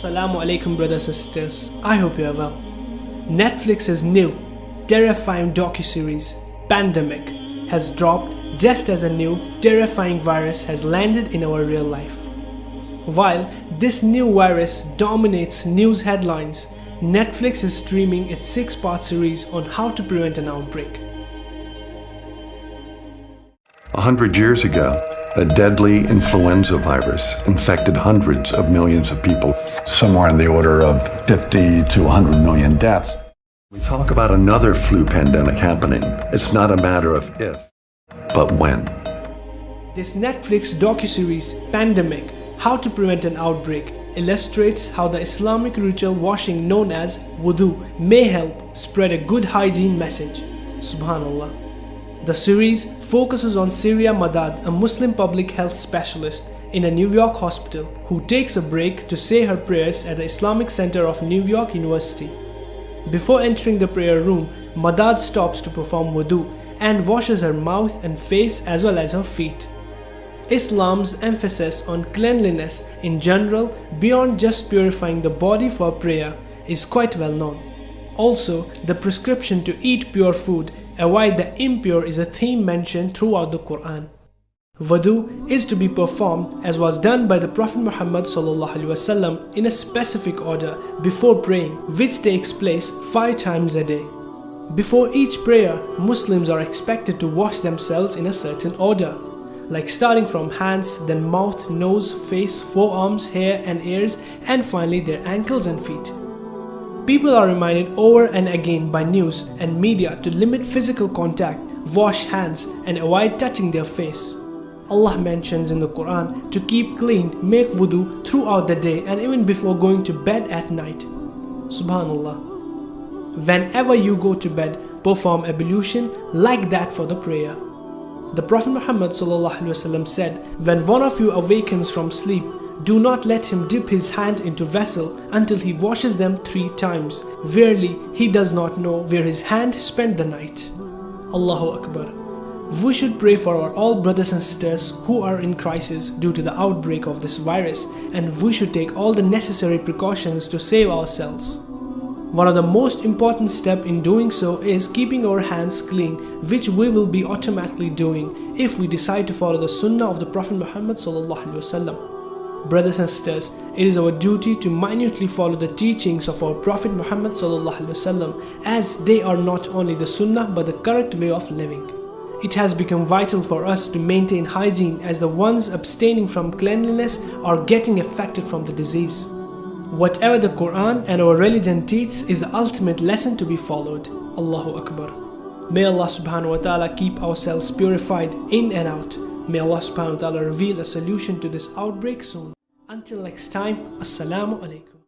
Assalamu alaikum brothers and sisters, I hope you are well. Netflix's new, terrifying docuseries, Pandemic, has dropped just as a new, terrifying virus has landed in our real life. While this new virus dominates news headlines, Netflix is streaming its 6-part series on how to prevent an outbreak. 100 years ago, a deadly influenza virus infected hundreds of millions of people, somewhere in the order of 50 to 100 million deaths. We talk about another flu pandemic happening. It's not a matter of if, but when. This Netflix docuseries, Pandemic, How to Prevent an Outbreak, illustrates how the Islamic ritual washing known as Wudu may help spread a good hygiene message. Subhanallah. The series focuses on Syria Madad, a Muslim public health specialist in a New York hospital who takes a break to say her prayers at the Islamic Center of New York University. Before entering the prayer room, Madad stops to perform wudu and washes her mouth and face as well as her feet. Islam's emphasis on cleanliness in general, beyond just purifying the body for prayer, is quite well known. Also, the prescription to eat pure food, avoid the impure, is a theme mentioned throughout the Quran. Wudu is to be performed as was done by the Prophet Muhammad ﷺ in a specific order before praying, which takes place 5 times a day. Before each prayer, Muslims are expected to wash themselves in a certain order, like starting from hands, then mouth, nose, face, forearms, hair and ears, and finally their ankles and feet. People are reminded over and again by news and media to limit physical contact, wash hands, and avoid touching their face. Allah mentions in the Quran to keep clean, make wudu throughout the day and even before going to bed at night. Subhanallah. Whenever you go to bed, perform ablution like that for the prayer. The Prophet Muhammad ﷺ said, when one of you awakens from sleep, do not let him dip his hand into vessel until he washes them 3 times. Verily, he does not know where his hand spent the night. Allahu Akbar. We should pray for our all brothers and sisters who are in crisis due to the outbreak of this virus, and we should take all the necessary precautions to save ourselves. One of the most important steps in doing so is keeping our hands clean, which we will be automatically doing if we decide to follow the sunnah of the Prophet Muhammad ﷺ. Brothers and sisters, it is our duty to minutely follow the teachings of our Prophet Muhammad ﷺ, as they are not only the sunnah but the correct way of living. It has become vital for us to maintain hygiene, as the ones abstaining from cleanliness are getting affected from the disease. Whatever the Quran and our religion teaches is the ultimate lesson to be followed. Allahu Akbar. May Allah subhanahu wa ta'ala keep ourselves purified in and out. May Allah subhanahu wa ta'ala reveal a solution to this outbreak soon. Until next time, Assalamu alaikum.